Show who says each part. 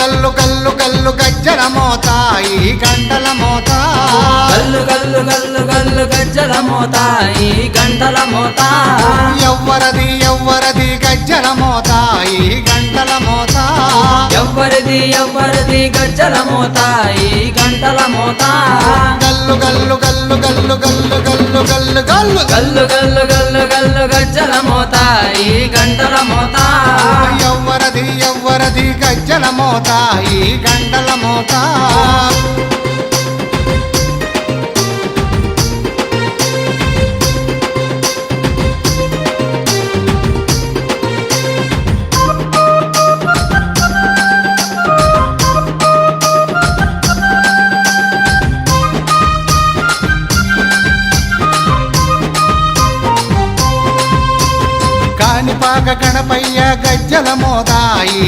Speaker 1: గల్లు గల్లు గల్లు గజ్జల మోత ఈ గంటల మోత
Speaker 2: గల్లు గల్లు గల్లు గల్లు గజ్జల మోత ఈ గంటల మోత
Speaker 1: ఎవ్వరది ఎవ్వరది గజ్జల మోత ఈ గంటల మోత
Speaker 2: ఎవ్వరిది ఎవ్వరిది గజ్జల మోత ఈ గంటల మోత
Speaker 1: గల్లు గల్లు గల్లు గల్లు గల్లు గల్లు గల్లు గల్లు
Speaker 2: గల్లు గల్లు గల్లు గల్లు గజ్జల మోత ఈ గంటల మోత
Speaker 1: ఎవ్వరది ఎవ్వరది గజ్జల మోత ఈ గంటల మోత కాణిపాక గణపయ్య గజ్జల మోత ఈ